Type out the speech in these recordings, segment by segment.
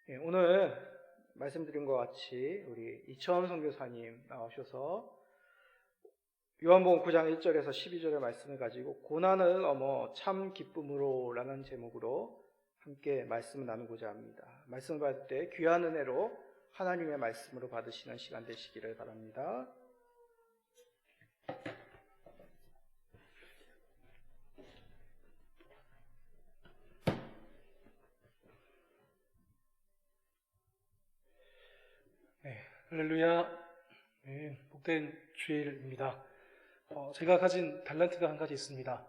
오늘 말씀드린 것 같이 우리 이천 선교사님 나오셔서 요한복음 9장 1절에서 12절의 말씀을 가지고 고난을 넘어 참 기쁨으로 라는 제목으로 함께 말씀을 나누고자 합니다. 말씀을 받을 때 귀한 은혜로 하나님의 말씀으로 받으시는 시간 되시기를 바랍니다. 할렐루야. 복된 주일입니다. 제가 가진 달란트가 한 가지 있습니다.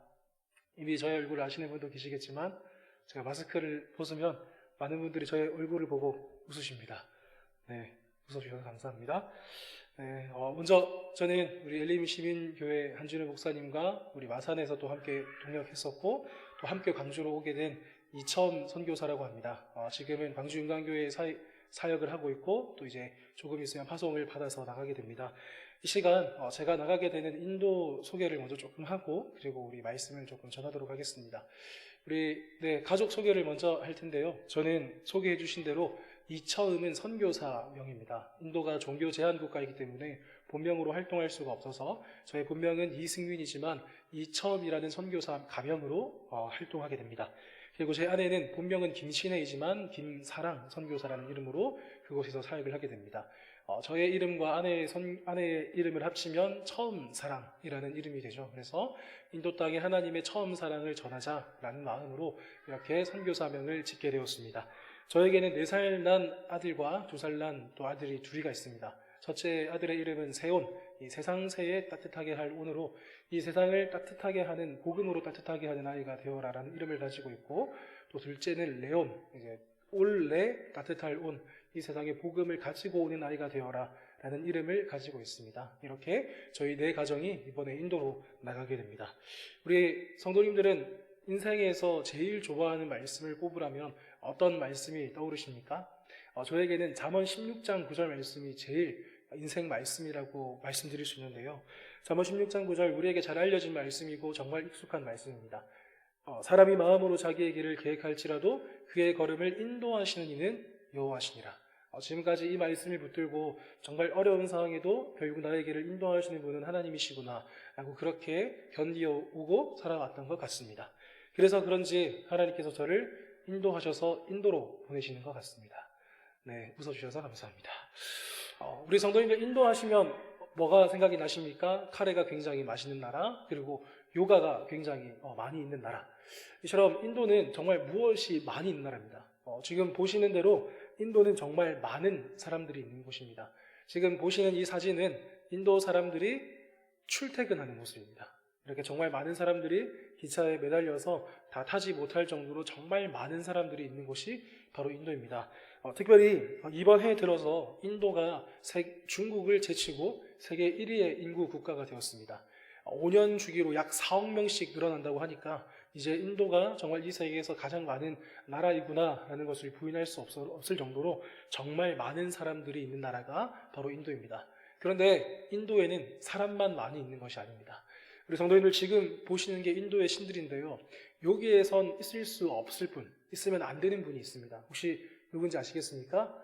이미 저의 얼굴을 아시는 분도 계시겠지만 제가 마스크를 벗으면 많은 분들이 저의 얼굴을 보고 웃으십니다. 웃어주셔서 감사합니다. 먼저 저는 우리 엘림 시민교회 한준호 목사님과 우리 마산에서 또 함께 동역했었고 또 함께 광주로 오게 된 이천 선교사라고 합니다. 지금은 광주 윤광교회에 사역을 하고 있고 또 이제 조금 있으면 파송을 받아서 나가게 됩니다. 이 시간 제가 나가게 되는 인도 소개를 먼저 조금 하고 그리고 우리 말씀을 조금 전하도록 하겠습니다. 우리 가족 소개를 먼저 할 텐데요. 저는 소개해 주신 대로 이처음은 선교사명입니다. 인도가 종교 제한 국가이기 때문에 본명으로 활동할 수가 없어서 저의 본명은 이승윤이지만 이처음이라는 선교사 가명으로 활동하게 됩니다. 그리고 제 아내는 본명은 김신혜이지만 김사랑 선교사라는 이름으로 그곳에서 사역을 하게 됩니다. 저의 이름과 아내의 이름을 합치면 처음 사랑이라는 이름이 되죠. 그래서 인도 땅에 하나님의 처음 사랑을 전하자라는 마음으로 이렇게 선교사명을 짓게 되었습니다. 저에게는 4살 난 아들과 2살 난 또 아들이 둘이가 있습니다. 첫째 아들의 이름은 세온, 이 세상 새에 따뜻하게 할 온으로 이 세상을 따뜻하게 하는, 복음으로 따뜻하게 하는 아이가 되어라라는 이름을 가지고 있고, 또 둘째는 레온, 이제 올레 따뜻할 온, 이 세상에 복음을 가지고 오는 아이가 되어라라는 이름을 가지고 있습니다. 이렇게 저희 4가정이 이번에 인도로 나가게 됩니다. 우리 성도님들은 인생에서 제일 좋아하는 말씀을 꼽으라면 어떤 말씀이 떠오르십니까? 저에게는 잠언 16장 9절 말씀이 제일 인생 말씀이라고 말씀드릴 수 있는데요. 잠언 16장 9절 우리에게 잘 알려진 말씀이고 정말 익숙한 말씀입니다. 사람이 마음으로 자기의 길을 계획할지라도 그의 걸음을 인도하시는 이는 여호와시니라. 지금까지 이 말씀을 붙들고 정말 어려운 상황에도 결국 나의 길을 인도하시는 분은 하나님이시구나 라고 그렇게 견디어오고 살아왔던 것 같습니다. 그래서 그런지 하나님께서 저를 인도하셔서 인도로 보내시는 것 같습니다. 웃어주셔서 감사합니다. 우리 성도님들 인도하시면 뭐가 생각이 나십니까? 카레가 굉장히 맛있는 나라, 그리고 요가가 굉장히 많이 있는 나라. 이처럼 인도는 정말 무엇이 많이 있는 나라입니다. 지금 보시는 대로 인도는 정말 많은 사람들이 있는 곳입니다. 지금 보시는 이 사진은 인도 사람들이 출퇴근하는 모습입니다. 이렇게 정말 많은 사람들이 기차에 매달려서 다 타지 못할 정도로 정말 많은 사람들이 있는 곳이 바로 인도입니다. 특별히 이번 해 들어서 인도가 중국을 제치고 세계 1위의 인구 국가가 되었습니다. 5년 주기로 약 4억 명씩 늘어난다고 하니까 이제 인도가 정말 이 세계에서 가장 많은 나라이구나라는 것을 부인할 수 없을 정도로 정말 많은 사람들이 있는 나라가 바로 인도입니다. 그런데 인도에는 사람만 많이 있는 것이 아닙니다. 우리 성도님들 지금 보시는 게 인도의 신들인데요. 여기에선 있을 수 없을 분, 있으면 안 되는 분이 있습니다. 혹시 누군지 아시겠습니까?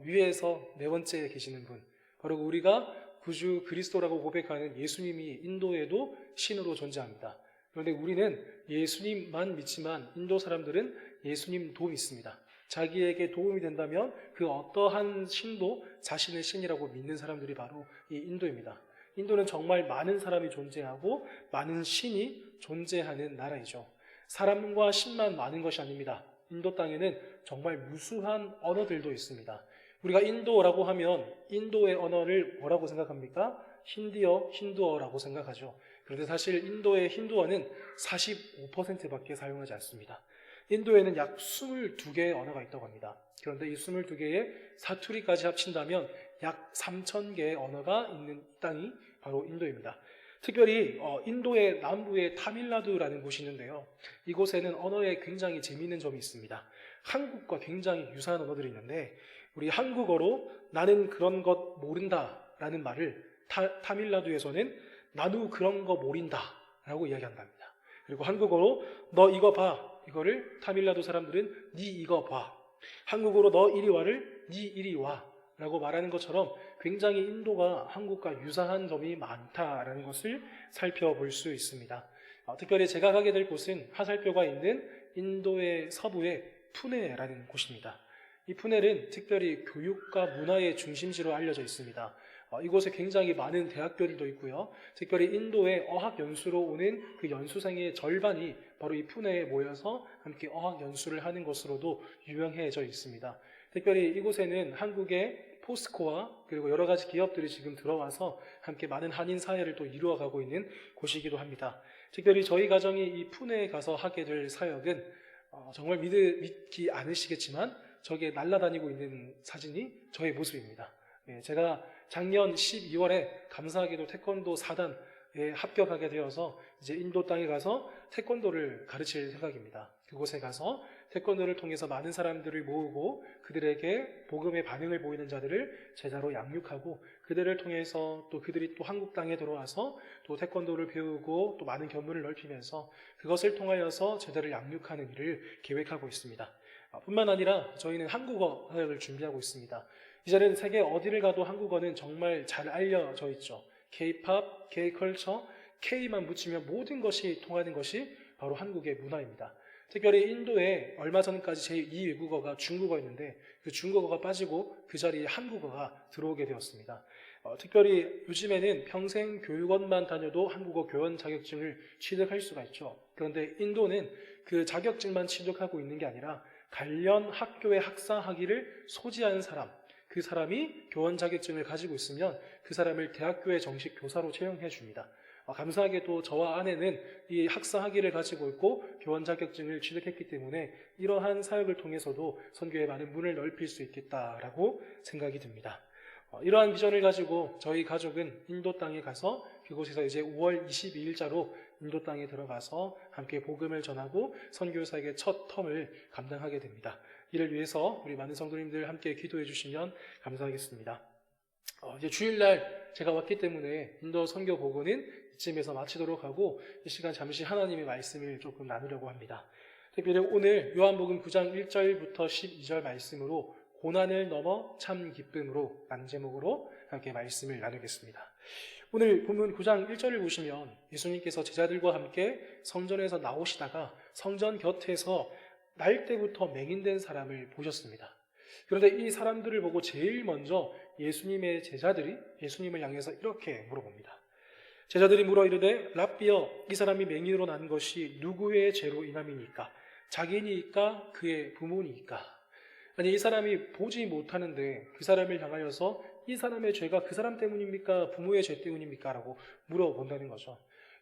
위에서 4번째에 계시는 분, 바로 우리가 구주 그리스도라고 고백하는 예수님이 인도에도 신으로 존재합니다. 그런데 우리는 예수님만 믿지만 인도 사람들은 예수님도 믿습니다. 자기에게 도움이 된다면 그 어떠한 신도 자신의 신이라고 믿는 사람들이 바로 이 인도입니다. 인도는 정말 많은 사람이 존재하고 많은 신이 존재하는 나라이죠. 사람과 신만 많은 것이 아닙니다. 인도 땅에는 정말 무수한 언어들도 있습니다. 우리가 인도라고 하면 인도의 언어를 뭐라고 생각합니까? 힌두어라고 생각하죠. 그런데 사실 인도의 힌두어는 45%밖에 사용하지 않습니다. 인도에는 약 22개의 언어가 있다고 합니다. 그런데 이 22개의 사투리까지 합친다면 약 3,000개의 언어가 있는 땅이 바로 인도입니다. 특별히 인도의 남부에 타밀나두라는 곳이 있는데요. 이곳에는 언어에 굉장히 재미있는 점이 있습니다. 한국과 굉장히 유사한 언어들이 있는데 우리 한국어로 나는 그런 것 모른다라는 말을 타밀나두에서는 나도 그런 거 모른다라고 이야기한답니다. 그리고 한국어로 너 이거 봐, 이거를 타밀나두 사람들은 니 이거 봐 한국어로 너 이리 와를 니 이리 와 라고 말하는 것처럼 굉장히 인도가 한국과 유사한 점이 많다라는 것을 살펴볼 수 있습니다. 특별히 제가 가게 될 곳은 하살표가 있는 인도의 서부의 푸네라는 곳입니다. 이 푸네는 특별히 교육과 문화의 중심지로 알려져 있습니다. 이곳에 굉장히 많은 대학교들도 있고요. 특별히 인도의 어학 연수로 오는 그 연수생의 절반이 바로 이 푸네에 모여서 함께 어학 연수를 하는 것으로도 유명해져 있습니다. 특별히 이곳에는 한국의 포스코와 그리고 여러 가지 기업들이 지금 들어와서 함께 많은 한인 사회를 또 이루어가고 있는 곳이기도 합니다. 특별히 저희 가정이 이 푸네에 가서 하게 될 사역은 정말 믿기 않으시겠지만 저게 날아다니고 있는 사진이 저의 모습입니다. 제가 작년 12월에 감사하게도 태권도 4단에 합격하게 되어서 이제 인도 땅에 가서 태권도를 가르칠 생각입니다. 그곳에 가서 태권도를 통해서 많은 사람들을 모으고 그들에게 복음의 반응을 보이는 자들을 제자로 양육하고 그들을 통해서 또 그들이 또 한국 땅에 들어와서 또 태권도를 배우고 또 많은 견문을 넓히면서 그것을 통하여서 제자를 양육하는 일을 계획하고 있습니다. 뿐만 아니라 저희는 한국어 사역을 준비하고 있습니다. 이제는 세계 어디를 가도 한국어는 정말 잘 알려져 있죠. K-팝, K-컬처, K만 붙이면 모든 것이 통하는 것이 바로 한국의 문화입니다. 특별히 인도에 얼마 전까지 제2 외국어가 중국어였는데 그 중국어가 빠지고 그 자리에 한국어가 들어오게 되었습니다. 특별히 요즘에는 평생 교육원만 다녀도 한국어 교원 자격증을 취득할 수가 있죠. 그런데 인도는 그 자격증만 취득하고 있는 게 아니라 관련 학교의 학사 학위를 소지한 사람, 그 사람이 교원 자격증을 가지고 있으면 그 사람을 대학교의 정식 교사로 채용해 줍니다. 감사하게도 저와 아내는 이 학사 학위를 가지고 있고 교원 자격증을 취득했기 때문에 이러한 사역을 통해서도 선교의 많은 문을 넓힐 수 있겠다라고 생각이 듭니다. 이러한 비전을 가지고 저희 가족은 인도 땅에 가서 그곳에서 이제 5월 22일자로 인도 땅에 들어가서 함께 복음을 전하고 선교사에게 첫 텀을 감당하게 됩니다. 이를 위해서 우리 많은 성도님들 함께 기도해 주시면 감사하겠습니다. 이제 주일날 제가 왔기 때문에 인도 선교 보고는 이쯤에서 마치도록 하고 이 시간 잠시 하나님의 말씀을 조금 나누려고 합니다. 특별히 오늘 요한복음 9장 1절부터 12절 말씀으로 고난을 넘어 참 기쁨으로 라는 제목으로 함께 말씀을 나누겠습니다. 오늘 본문 9장 1절을 보시면 예수님께서 제자들과 함께 성전에서 나오시다가 성전 곁에서 날 때부터 맹인된 사람을 보셨습니다. 그런데 이 사람들을 보고 제일 먼저 예수님의 제자들이 예수님을 향해서 이렇게 물어봅니다. 제자들이 물어 이르되 랍비여 이 사람이 맹인으로 난 것이 누구의 죄로 인함이니까? 자기니까 그의 부모니까? 아니 이 사람이 보지 못하는데 그 사람을 향하여서 이 사람의 죄가 그 사람 때문입니까? 부모의 죄 때문입니까? 라고 물어본다는 거죠.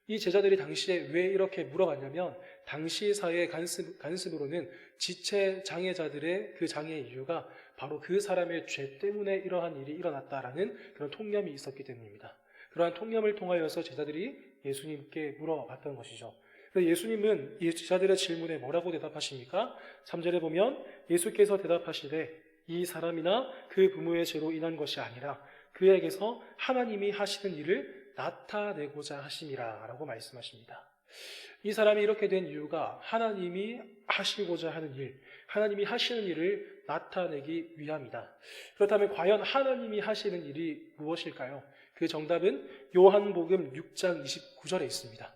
이 제자들이 당시에 왜 이렇게 물어봤냐면 당시 사회의 관습으로는 지체 장애자들의 그 장애의 이유가 바로 그 사람의 죄 때문에 이러한 일이 일어났다라는 그런 통념이 있었기 때문입니다. 그러한 통념을 통하여서 제자들이 예수님께 물어봤던 것이죠. 예수님은 이 제자들의 질문에 뭐라고 대답하십니까? 3절에 보면 예수께서 대답하시되 이 사람이나 그 부모의 죄로 인한 것이 아니라 그에게서 하나님이 하시는 일을 나타내고자 하심이라 라고 말씀하십니다. 이 사람이 이렇게 된 이유가 하나님이 하시고자 하는 일, 하나님이 하시는 일을 나타내기 위함이다. 그렇다면 과연 하나님이 하시는 일이 무엇일까요? 그 정답은 요한복음 6장 29절에 있습니다.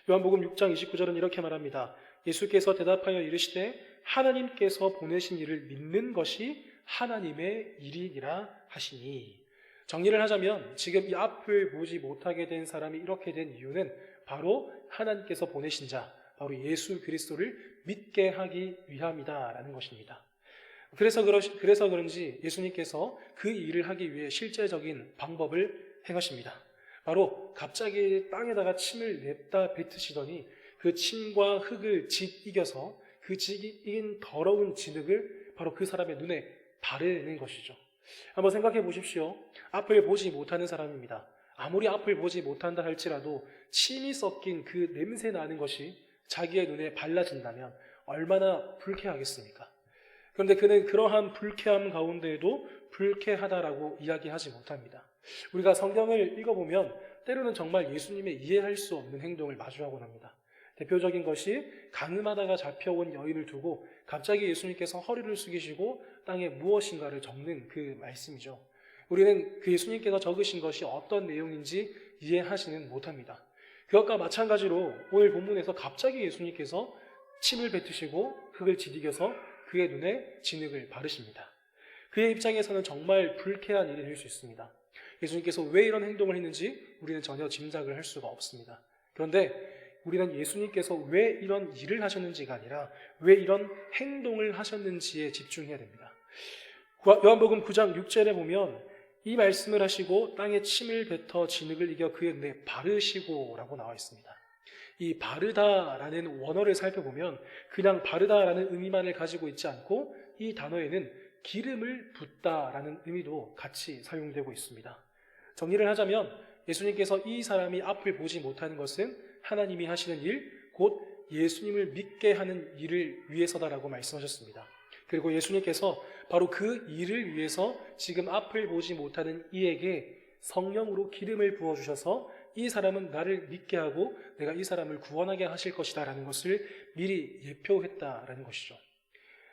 요한복음 6장 29절은 이렇게 말합니다. 예수께서 대답하여 이르시되 하나님께서 보내신 일을 믿는 것이 하나님의 일이니라 하시니. 정리를 하자면 지금 이 앞을 보지 못하게 된 사람이 이렇게 된 이유는 바로 하나님께서 보내신 자, 바로 예수 그리스도를 믿게 하기 위함이다라는 것입니다. 그래서 그런지 예수님께서 그 일을 하기 위해 실제적인 방법을 행하십니다. 바로 갑자기 땅에다가 침을 냅다 뱉으시더니 그 침과 흙을 이겨서 그 이긴 더러운 진흙을 바로 그 사람의 눈에 바르는 것이죠. 한번 생각해 보십시오. 앞을 보지 못하는 사람입니다. 아무리 앞을 보지 못한다 할지라도 침이 섞인 그 냄새 나는 것이 자기의 눈에 발라진다면 얼마나 불쾌하겠습니까? 그런데 그는 그러한 불쾌함 가운데에도 불쾌하다라고 이야기하지 못합니다. 우리가 성경을 읽어보면 때로는 정말 예수님의 이해할 수 없는 행동을 마주하곤 합니다. 대표적인 것이 가늠하다가 잡혀온 여인을 두고 갑자기 예수님께서 허리를 숙이시고 땅에 무엇인가를 적는 그 말씀이죠. 우리는 그 예수님께서 적으신 것이 어떤 내용인지 이해하지는 못합니다. 그것과 마찬가지로 오늘 본문에서 갑자기 예수님께서 침을 뱉으시고 흙을 디디겨서 그의 눈에 진흙을 바르십니다. 그의 입장에서는 정말 불쾌한 일이 될 수 있습니다. 예수님께서 왜 이런 행동을 했는지 우리는 전혀 짐작을 할 수가 없습니다. 그런데 우리는 예수님께서 왜 이런 일을 하셨는지가 아니라 왜 이런 행동을 하셨는지에 집중해야 됩니다. 요한복음 9장 6절에 보면 이 말씀을 하시고 땅에 침을 뱉어 진흙을 이겨 그의 눈에 바르시고 라고 나와 있습니다. 이 바르다라는 원어를 살펴보면 그냥 바르다라는 의미만을 가지고 있지 않고 이 단어에는 기름을 붓다라는 의미도 같이 사용되고 있습니다. 정리를 하자면 예수님께서 이 사람이 앞을 보지 못하는 것은 하나님이 하시는 일, 곧 예수님을 믿게 하는 일을 위해서다라고 말씀하셨습니다. 그리고 예수님께서 바로 그 일을 위해서 지금 앞을 보지 못하는 이에게 성령으로 기름을 부어주셔서 이 사람은 나를 믿게 하고 내가 이 사람을 구원하게 하실 것이다 라는 것을 미리 예표했다라는 것이죠.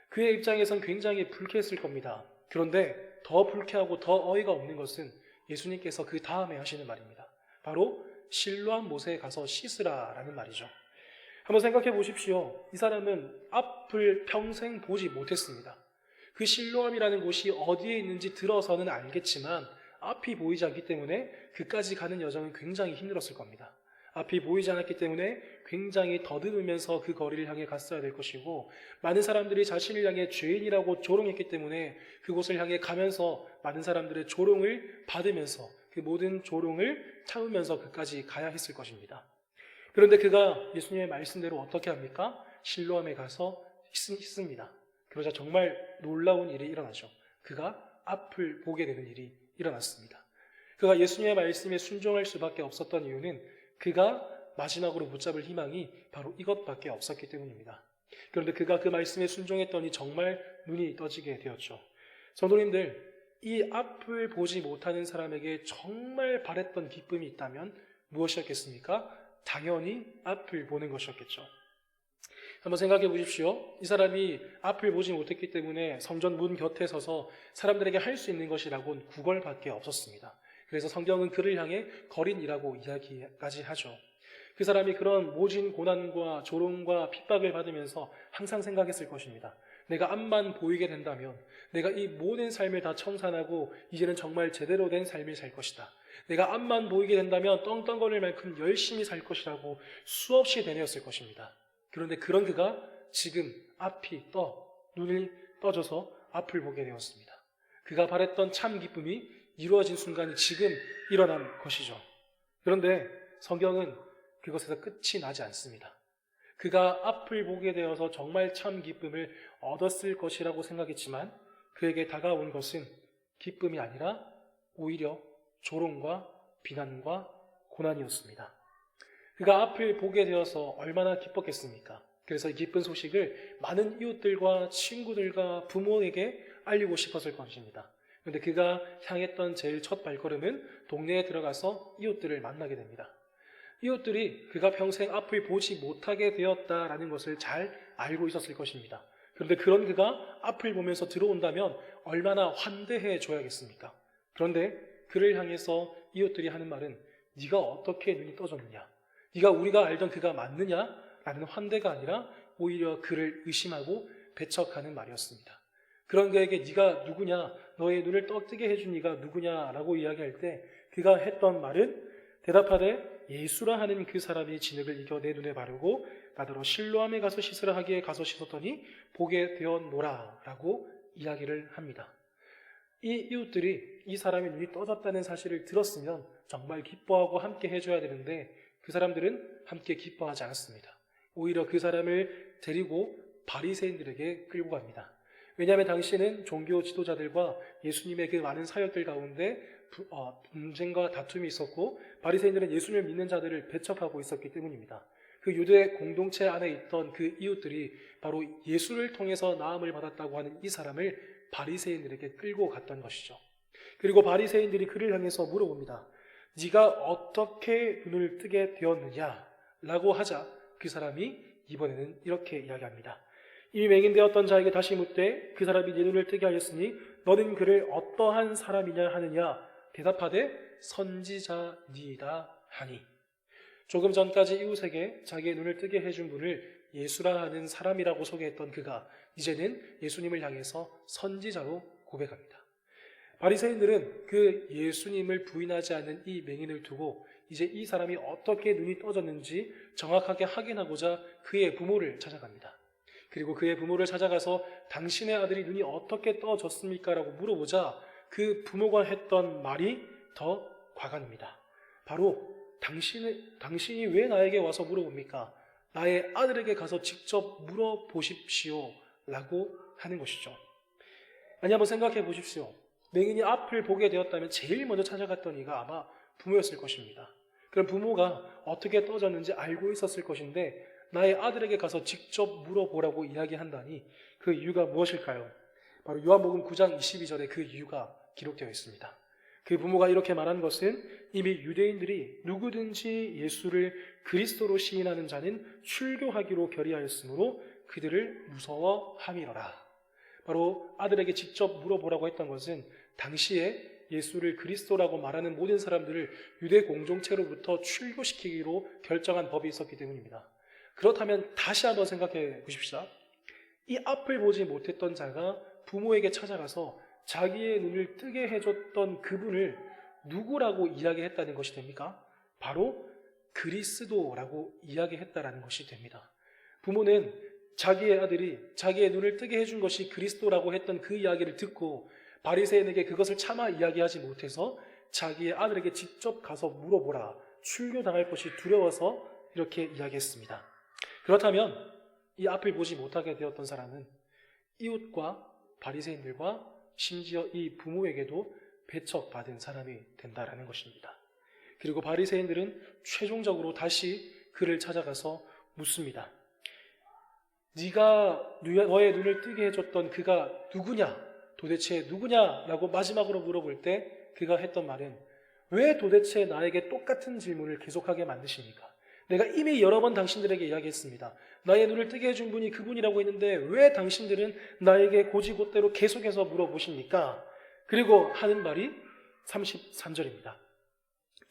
그의 입장에선 굉장히 불쾌했을 겁니다. 그런데 더 불쾌하고 더 어이가 없는 것은 예수님께서 그 다음에 하시는 말입니다. 바로 실로암 못에 가서 씻으라 라는 말이죠. 한번 생각해 보십시오. 이 사람은 앞을 평생 보지 못했습니다. 그 실로암이라는 곳이 어디에 있는지 들어서는 알겠지만 앞이 보이지 않기 때문에 그까지 가는 여정은 굉장히 힘들었을 겁니다. 앞이 보이지 않았기 때문에 굉장히 더듬으면서 그 거리를 향해 갔어야 될 것이고, 많은 사람들이 자신을 향해 죄인이라고 조롱했기 때문에 그곳을 향해 가면서 많은 사람들의 조롱을 받으면서 그 모든 조롱을 참으면서 그까지 가야 했을 것입니다. 그런데 그가 예수님의 말씀대로 어떻게 합니까? 실로암에 가서 씻습니다. 그러자 정말 놀라운 일이 일어나죠. 그가 앞을 보게 되는 일이 일어났습니다. 그가 예수님의 말씀에 순종할 수밖에 없었던 이유는 그가 마지막으로 붙잡을 희망이 바로 이것밖에 없었기 때문입니다. 그런데 그가 그 말씀에 순종했더니 정말 눈이 떠지게 되었죠. 성도님들, 이 앞을 보지 못하는 사람에게 정말 바랬던 기쁨이 있다면 무엇이었겠습니까? 당연히 앞을 보는 것이었겠죠. 한번 생각해 보십시오. 이 사람이 앞을 보지 못했기 때문에 성전 문 곁에 서서 사람들에게 할 수 있는 것이라고는 구걸밖에 없었습니다. 그래서 성경은 그를 향해 거린이라고 이야기까지 하죠. 그 사람이 그런 모진 고난과 조롱과 핍박을 받으면서 항상 생각했을 것입니다. 내가 앞만 보이게 된다면 내가 이 모든 삶을 다 청산하고 이제는 정말 제대로 된 삶을 살 것이다. 내가 앞만 보이게 된다면 떵떵거릴 만큼 열심히 살 것이라고 수없이 되뇌었을 것입니다. 그런데 그런 그가 지금 눈이 떠져서 앞을 보게 되었습니다. 그가 바랬던 참 기쁨이 이루어진 순간이 지금 일어난 것이죠. 그런데 성경은 그것에서 끝이 나지 않습니다. 그가 앞을 보게 되어서 정말 참 기쁨을 얻었을 것이라고 생각했지만 그에게 다가온 것은 기쁨이 아니라 오히려 조롱과 비난과 고난이었습니다. 그가 앞을 보게 되어서 얼마나 기뻤겠습니까? 그래서 이 기쁜 소식을 많은 이웃들과 친구들과 부모에게 알리고 싶었을 것입니다. 그런데 그가 향했던 제일 첫 발걸음은 동네에 들어가서 이웃들을 만나게 됩니다. 이웃들이 그가 평생 앞을 보지 못하게 되었다라는 것을 잘 알고 있었을 것입니다. 그런데 그런 그가 앞을 보면서 들어온다면 얼마나 환대해 줘야겠습니까? 그런데 그를 향해서 이웃들이 하는 말은 네가 어떻게 눈이 떠졌느냐? 네가 우리가 알던 그가 맞느냐? 라는 환대가 아니라 오히려 그를 의심하고 배척하는 말이었습니다. 그런 그에게 네가 누구냐? 너의 눈을 떠뜨게 해준 네가 누구냐? 라고 이야기할 때 그가 했던 말은 대답하되 예수라 하는 그 사람이 진흙을 이겨 내 눈에 바르고 나더러 실로암에 가서 씻으라 하기에 가서 씻었더니 보게 되었노라 라고 이야기를 합니다. 이 이웃들이 이 사람의 눈이 떠졌다는 사실을 들었으면 정말 기뻐하고 함께 해줘야 되는데 그 사람들은 함께 기뻐하지 않았습니다. 오히려 그 사람을 데리고 바리새인들에게 끌고 갑니다. 왜냐하면 당시에는 종교 지도자들과 예수님의 그 많은 사역들 가운데 분쟁과 다툼이 있었고 바리새인들은 예수님을 믿는 자들을 배척하고 있었기 때문입니다. 그 유대 공동체 안에 있던 그 이웃들이 바로 예수를 통해서 나음을 받았다고 하는 이 사람을 바리새인들에게 끌고 갔던 것이죠. 그리고 바리새인들이 그를 향해서 물어봅니다. 네가 어떻게 눈을 뜨게 되었느냐? 라고 하자 그 사람이 이번에는 이렇게 이야기합니다. 이미 맹인되었던 자에게 다시 묻되 그 사람이 네 눈을 뜨게 하였으니 너는 그를 어떠한 사람이냐 하느냐 대답하되 선지자니이다 하니. 조금 전까지 이웃에게 자기의 눈을 뜨게 해준 분을 예수라 하는 사람이라고 소개했던 그가 이제는 예수님을 향해서 선지자로 고백합니다. 바리새인들은 그 예수님을 부인하지 않는 이 맹인을 두고 이제 이 사람이 어떻게 눈이 떠졌는지 정확하게 확인하고자 그의 부모를 찾아갑니다. 그리고 그의 부모를 찾아가서 당신의 아들이 눈이 어떻게 떠졌습니까? 라고 물어보자 그 부모가 했던 말이 더 과간입니다. 바로 당신이 왜 나에게 와서 물어봅니까? 나의 아들에게 가서 직접 물어보십시오 라고 하는 것이죠. 아니, 한번 생각해 보십시오. 맹인이 앞을 보게 되었다면 제일 먼저 찾아갔던 이가 아마 부모였을 것입니다. 그럼 부모가 어떻게 떠졌는지 알고 있었을 것인데 나의 아들에게 가서 직접 물어보라고 이야기한다니 그 이유가 무엇일까요? 바로 요한복음 9장 22절에 그 이유가 기록되어 있습니다. 그 부모가 이렇게 말한 것은 이미 유대인들이 누구든지 예수를 그리스도로 시인하는 자는 출교하기로 결의하였으므로 그들을 무서워함이로라. 바로 아들에게 직접 물어보라고 했던 것은 당시에 예수를 그리스도라고 말하는 모든 사람들을 유대 공동체로부터 출교시키기로 결정한 법이 있었기 때문입니다. 그렇다면 다시 한번 생각해 보십시다. 이 앞을 보지 못했던 자가 부모에게 찾아가서 자기의 눈을 뜨게 해줬던 그분을 누구라고 이야기했다는 것이 됩니까? 바로 그리스도라고 이야기했다라는 것이 됩니다. 부모는 자기의 아들이 자기의 눈을 뜨게 해준 것이 그리스도라고 했던 그 이야기를 듣고 바리새인에게 그것을 차마 이야기하지 못해서 자기의 아들에게 직접 가서 물어보라, 출교당할 것이 두려워서 이렇게 이야기했습니다. 그렇다면 이 앞을 보지 못하게 되었던 사람은 이웃과 바리새인들과 심지어 이 부모에게도 배척받은 사람이 된다라는 것입니다. 그리고 바리새인들은 최종적으로 다시 그를 찾아가서 묻습니다. 네가 너의 눈을 뜨게 해줬던 그가 누구냐? 도대체 누구냐라고 마지막으로 물어볼 때 그가 했던 말은 왜 도대체 나에게 똑같은 질문을 계속하게 만드십니까? 내가 이미 여러 번 당신들에게 이야기했습니다. 나의 눈을 뜨게 해준 분이 그분이라고 했는데 왜 당신들은 나에게 고지곳대로 계속해서 물어보십니까? 그리고 하는 말이 33절입니다.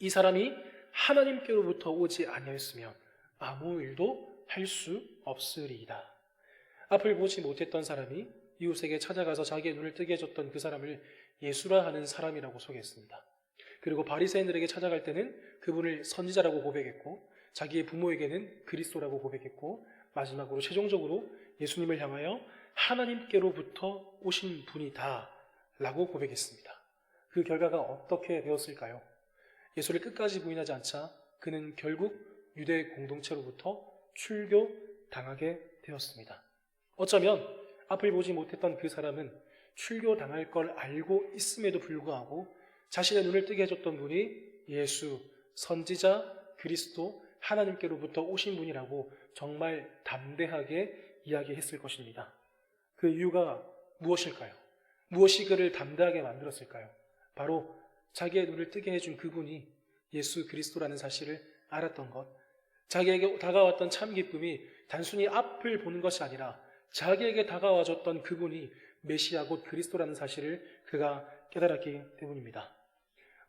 이 사람이 하나님께로부터 오지 아니하였으면 아무 일도 할 수 없으리이다. 앞을 보지 못했던 사람이 이웃에게 찾아가서 자기의 눈을 뜨게 해줬던 그 사람을 예수라 하는 사람이라고 소개했습니다. 그리고 바리새인들에게 찾아갈 때는 그분을 선지자라고 고백했고 자기의 부모에게는 그리스도라고 고백했고 마지막으로 최종적으로 예수님을 향하여 하나님께로부터 오신 분이다 라고 고백했습니다. 그 결과가 어떻게 되었을까요? 예수를 끝까지 부인하지 않자 그는 결국 유대 공동체로부터 출교당하게 되었습니다. 어쩌면 앞을 보지 못했던 그 사람은 출교당할 걸 알고 있음에도 불구하고 자신의 눈을 뜨게 해줬던 분이 예수, 선지자, 그리스도, 하나님께로부터 오신 분이라고 정말 담대하게 이야기했을 것입니다. 그 이유가 무엇일까요? 무엇이 그를 담대하게 만들었을까요? 바로 자기의 눈을 뜨게 해준 그분이 예수 그리스도라는 사실을 알았던 것, 자기에게 다가왔던 참 기쁨이 단순히 앞을 보는 것이 아니라 자기에게 다가와줬던 그분이 메시아 곧 그리스도라는 사실을 그가 깨달았기 때문입니다.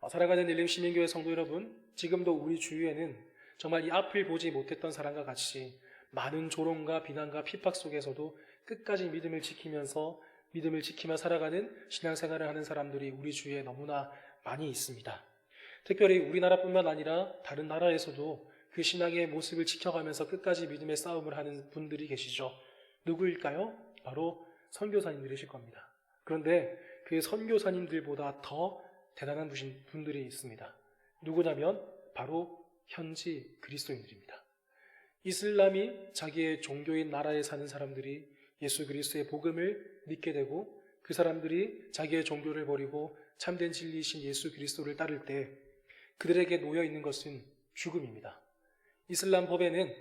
사랑하는 일림시민교회 성도 여러분, 지금도 우리 주위에는 정말 이 앞을 보지 못했던 사람과 같이 많은 조롱과 비난과 핍박 속에서도 끝까지 믿음을 지키며 살아가는 신앙생활을 하는 사람들이 우리 주위에 너무나 많이 있습니다. 특별히 우리나라뿐만 아니라 다른 나라에서도 그 신앙의 모습을 지켜가면서 끝까지 믿음의 싸움을 하는 분들이 계시죠. 누구일까요? 바로 선교사님들이실 겁니다. 그런데 그 선교사님들보다 더 대단한 분들이 있습니다. 누구냐면 바로 현지 그리스도인들입니다. 이슬람이 자기의 종교인 나라에 사는 사람들이 예수 그리스도의 복음을 믿게 되고 그 사람들이 자기의 종교를 버리고 참된 진리이신 예수 그리스도를 따를 때 그들에게 놓여 있는 것은 죽음입니다. 이슬람 법에는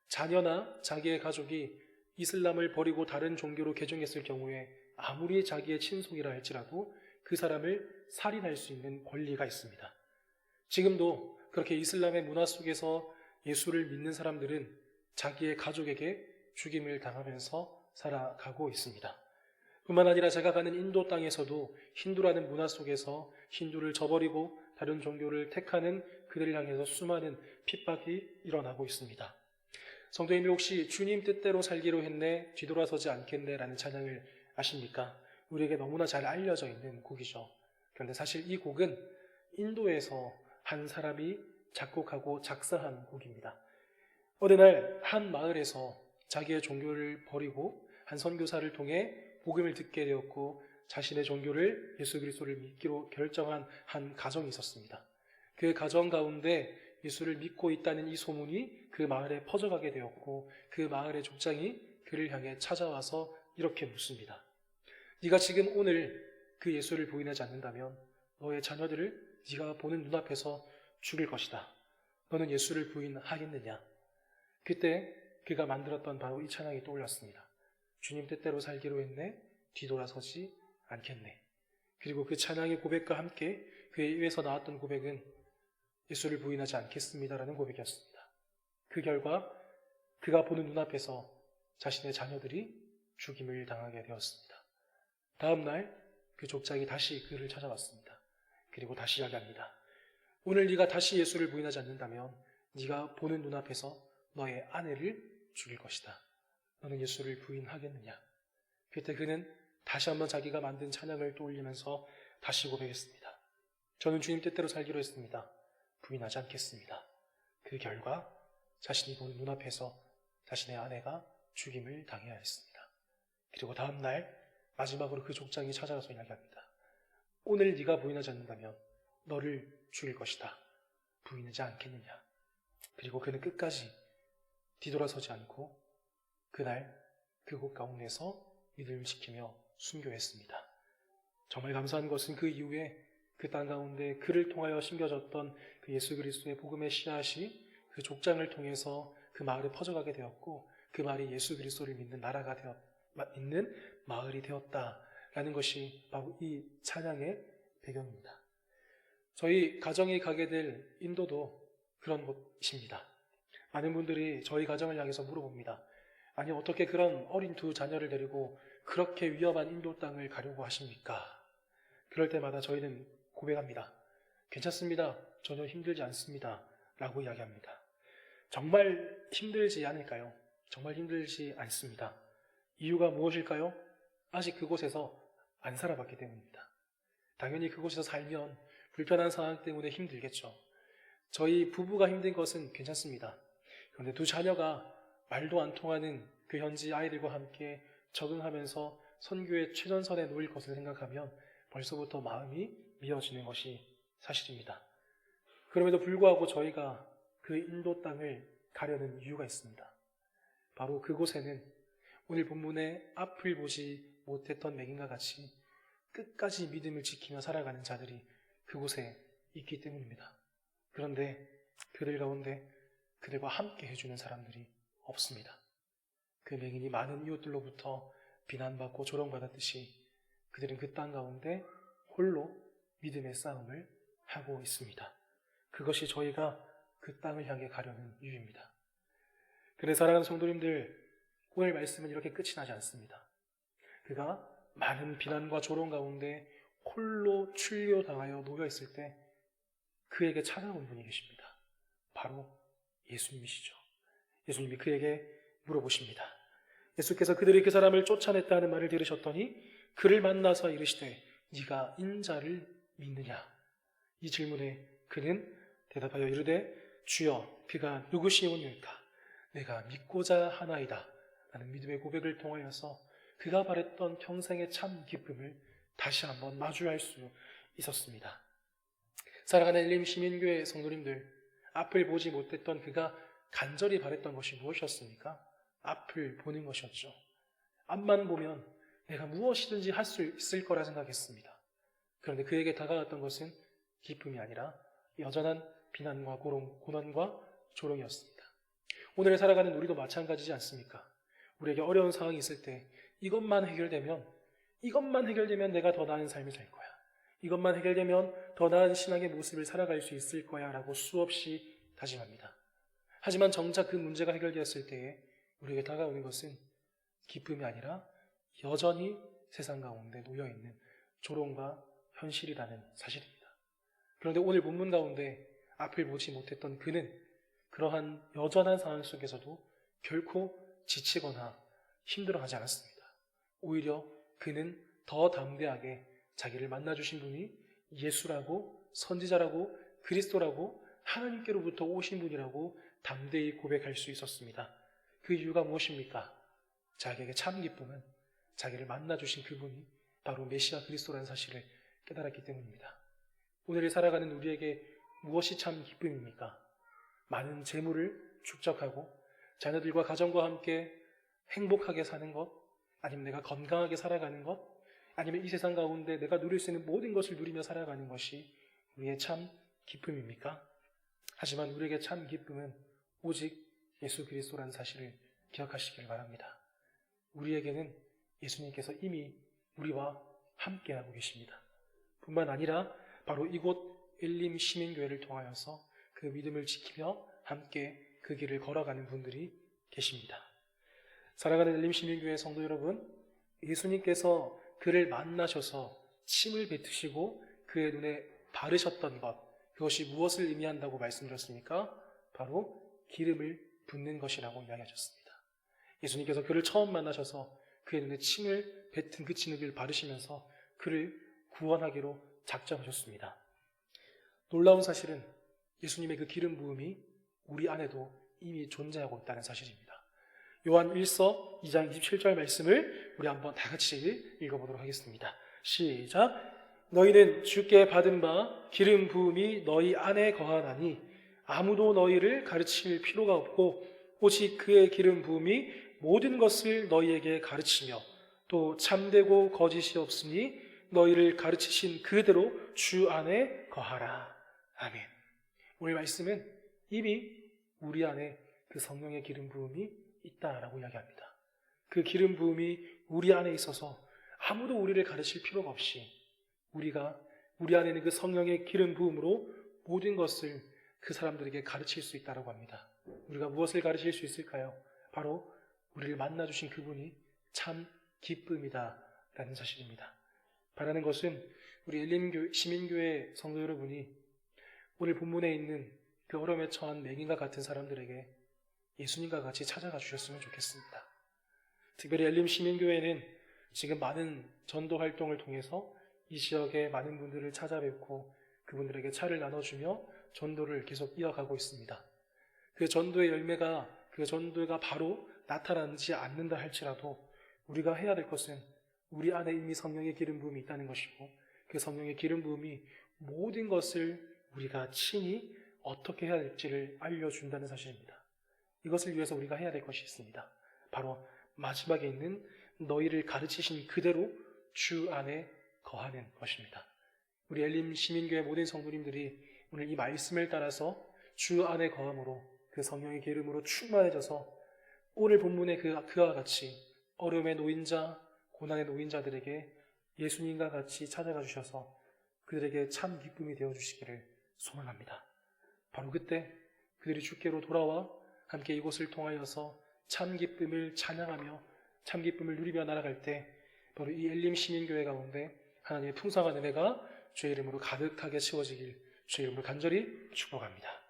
자녀나 자기의 가족이 이슬람을 버리고 다른 종교로 개종했을 경우에 아무리 자기의 친속이라 할지라도 그 사람을 살인할 수 있는 권리가 있습니다. 지금도 그렇게 이슬람의 문화 속에서 예수를 믿는 사람들은 자기의 가족에게 죽임을 당하면서 살아가고 있습니다. 뿐만 아니라 제가 가는 인도 땅에서도 힌두라는 문화 속에서 힌두를 저버리고 다른 종교를 택하는 그들을 향해서 수많은 핍박이 일어나고 있습니다. 성도님들 혹시 주님 뜻대로 살기로 했네, 뒤돌아서지 않겠네 라는 찬양을 아십니까? 우리에게 너무나 잘 알려져 있는 곡이죠. 그런데 사실 이 곡은 인도에서 한 사람이 작곡하고 작사한 곡입니다. 어느 날 한 마을에서 자기의 종교를 버리고 한 선교사를 통해 복음을 듣게 되었고 자신의 종교를 예수 그리스도를 믿기로 결정한 한 가정이 있었습니다. 그 가정 가운데 예수를 믿고 있다는 이 소문이 그 마을에 퍼져가게 되었고 그 마을의 족장이 그를 향해 찾아와서 이렇게 묻습니다. 네가 지금 오늘 그 예수를 부인하지 않는다면 너의 자녀들을 네가 보는 눈앞에서 죽일 것이다. 너는 예수를 부인하겠느냐? 그때 그가 만들었던 바로 이 찬양이 떠올랐습니다. 주님 뜻대로 살기로 했네, 뒤돌아서지 않겠네. 그리고 그 찬양의 고백과 함께 그의 입에서 나왔던 고백은 예수를 부인하지 않겠습니다라는 고백이었습니다. 그 결과 그가 보는 눈앞에서 자신의 자녀들이 죽임을 당하게 되었습니다. 다음 날 그 족장이 다시 그를 찾아왔습니다. 그리고 다시 이야기합니다. 오늘 네가 다시 예수를 부인하지 않는다면 네가 보는 눈앞에서 너의 아내를 죽일 것이다. 너는 예수를 부인하겠느냐? 그때 그는 다시 한번 자기가 만든 찬양을 떠올리면서 다시 고백했습니다. 저는 주님 뜻대로 살기로 했습니다. 부인하지 않겠습니다. 그 결과 자신이 보는 눈앞에서 자신의 아내가 죽임을 당해야 했습니다. 그리고 다음 날 마지막으로 그 족장이 찾아가서 이야기합니다. 오늘 네가 부인하지 않는다면 너를 죽일 것이다. 부인하지 않겠느냐? 그리고 그는 끝까지 뒤돌아서지 않고 그날 그곳 가운데서 믿음을 지키며 순교했습니다. 정말 감사한 것은 그 이후에 그 땅 가운데 그를 통하여 심겨졌던 그 예수 그리스도의 복음의 씨앗이 그 족장을 통해서 그 마을에 퍼져가게 되었고 그 마을이 예수 그리스도를 믿는 나라가 있는 마을이 되었다라는 것이 바로 이 찬양의 배경입니다. 저희 가정이 가게 될 인도도 그런 곳입니다. 많은 분들이 저희 가정을 향해서 물어봅니다. 아니 어떻게 그런 어린 두 자녀를 데리고 그렇게 위험한 인도 땅을 가려고 하십니까? 그럴 때마다 저희는 고백합니다. 괜찮습니다. 전혀 힘들지 않습니다. 라고 이야기합니다. 정말 힘들지 않을까요? 정말 힘들지 않습니다. 이유가 무엇일까요? 아직 그곳에서 안 살아봤기 때문입니다. 당연히 그곳에서 살면 불편한 상황 때문에 힘들겠죠. 저희 부부가 힘든 것은 괜찮습니다. 그런데 두 자녀가 말도 안 통하는 그 현지 아이들과 함께 적응하면서 선교의 최전선에 놓일 것을 생각하면 벌써부터 마음이 미어지는 것이 사실입니다. 그럼에도 불구하고 저희가 그 인도 땅을 가려는 이유가 있습니다. 바로 그곳에는 오늘 본문의 앞을 보지 못했던 맹인과 같이 끝까지 믿음을 지키며 살아가는 자들이 그곳에 있기 때문입니다. 그런데 그들 가운데 그들과 함께 해주는 사람들이 없습니다. 그 맹인이 많은 이웃들로부터 비난받고 조롱받았듯이 그들은 그 땅 가운데 홀로 믿음의 싸움을 하고 있습니다. 그것이 저희가 그 땅을 향해 가려는 이유입니다. 그래서 사랑하는 성도님들, 오늘 말씀은 이렇게 끝이 나지 않습니다. 그가 많은 비난과 조롱 가운데 홀로 출려당하여 놓여있을 때 그에게 찾아온 분이 계십니다. 바로 예수님이시죠. 예수님이 그에게 물어보십니다. 예수께서 그들이 그 사람을 쫓아냈다는 말을 들으셨더니 그를 만나서 이르시되 네가 인자를 믿느냐? 이 질문에 그는 대답하여 이르되 주여 그가 누구시오니까 내가 믿고자 하나이다 라는 믿음의 고백을 통하여서 그가 바랬던 평생의 참 기쁨을 다시 한번 마주할 수 있었습니다. 사랑하는 엘림 시민교회 성도님들, 앞을 보지 못했던 그가 간절히 바랬던 것이 무엇이었습니까? 앞을 보는 것이었죠. 앞만 보면 내가 무엇이든지 할 수 있을 거라 생각했습니다. 그런데 그에게 다가왔던 것은 기쁨이 아니라 여전한 비난과 고난과 조롱이었습니다. 오늘 살아가는 우리도 마찬가지지 않습니까? 우리에게 어려운 상황이 있을 때 이것만 해결되면 내가 더 나은 삶을 살 거야. 이것만 해결되면 더 나은 신앙의 모습을 살아갈 수 있을 거야 라고 수없이 다짐합니다. 하지만 정작 그 문제가 해결되었을 때에 우리에게 다가오는 것은 기쁨이 아니라 여전히 세상 가운데 놓여있는 조롱과 현실이라는 사실입니다. 그런데 오늘 본문 가운데 앞을 보지 못했던 그는 그러한 여전한 상황 속에서도 결코 지치거나 힘들어하지 않았습니다. 오히려 그는 더 담대하게 자기를 만나주신 분이 예수라고, 선지자라고, 그리스도라고, 하나님께로부터 오신 분이라고 담대히 고백할 수 있었습니다. 그 이유가 무엇입니까? 자기에게 참 기쁨은 자기를 만나주신 그분이 바로 메시아 그리스도라는 사실을 깨달았기 때문입니다. 오늘을 살아가는 우리에게 무엇이 참 기쁨입니까? 많은 재물을 축적하고 자녀들과 가정과 함께 행복하게 사는 것, 아니면 내가 건강하게 살아가는 것, 아니면 이 세상 가운데 내가 누릴 수 있는 모든 것을 누리며 살아가는 것이 우리의 참 기쁨입니까? 하지만 우리에게 참 기쁨은 오직 예수 그리스도라는 사실을 기억하시길 바랍니다. 우리에게는 예수님께서 이미 우리와 함께하고 계십니다. 뿐만 아니라 바로 이곳 엘림 시민교회를 통하여서 그 믿음을 지키며 함께 그 길을 걸어가는 분들이 계십니다. 사랑하는 엘림 시민교회 성도 여러분, 예수님께서 그를 만나셔서 침을 뱉으시고 그의 눈에 바르셨던 것, 그것이 무엇을 의미한다고 말씀드렸습니까? 바로 기름을 붓는 것이라고 이야기하셨습니다. 예수님께서 그를 처음 만나셔서 그의 눈에 침을 뱉은 그 진흙을 바르시면서 그를 구원하기로 작정하셨습니다. 놀라운 사실은 예수님의 그 기름 부음이 우리 안에도 이미 존재하고 있다는 사실입니다. 요한 1서 2장 27절 말씀을 우리 한번 다 같이 읽어보도록 하겠습니다. 시작! 너희는 주께 받은 바 기름 부음이 너희 안에 거하나니 아무도 너희를 가르칠 필요가 없고 오직 그의 기름 부음이 모든 것을 너희에게 가르치며 또 참되고 거짓이 없으니 너희를 가르치신 그대로 주 안에 거하라. 아멘. 오늘 말씀은 이미 우리 안에 그 성령의 기름 부음이 있다라고 이야기합니다. 그 기름 부음이 우리 안에 있어서 아무도 우리를 가르칠 필요가 없이 우리 안에 있는 그 성령의 기름 부음으로 모든 것을 그 사람들에게 가르칠 수 있다라고 합니다. 우리가 무엇을 가르칠 수 있을까요? 바로 우리를 만나주신 그분이 참 기쁨이다라는 사실입니다. 바라는 것은 우리 엘림 시민교회 성도 여러분이 오늘 본문에 있는 그 어려움에 처한 맹인과 같은 사람들에게 예수님과 같이 찾아가 주셨으면 좋겠습니다. 특별히 엘림 시민교회는 지금 많은 전도 활동을 통해서 이 지역의 많은 분들을 찾아뵙고 그분들에게 차를 나눠주며 전도를 계속 이어가고 있습니다. 그 전도의 열매가 그 전도가 바로 나타나지 않는다 할지라도 우리가 해야 될 것은 우리 안에 이미 성령의 기름 부음이 있다는 것이고 그 성령의 기름 부음이 모든 것을 우리가 친히 어떻게 해야 될지를 알려준다는 사실입니다. 이것을 위해서 우리가 해야 될 것이 있습니다. 바로 마지막에 있는 너희를 가르치신 그대로 주 안에 거하는 것입니다. 우리 엘림 시민교회 모든 성도님들이 오늘 이 말씀을 따라서 주 안에 거함으로 그 성령의 기름으로 충만해져서 오늘 본문의 그와 같이 어려움에 놓인 자, 고난에 놓인 자들에게 예수님과 같이 찾아가 주셔서 그들에게 참 기쁨이 되어 주시기를 소망합니다. 바로 그때 그들이 주께로 돌아와 함께 이곳을 통하여서 참 기쁨을 찬양하며 참 기쁨을 누리며 날아갈 때 바로 이 엘림 시민교회 가운데 하나님의 풍성한 은혜가 주의 이름으로 가득하게 채워지길 주의 이름으로 간절히 축복합니다.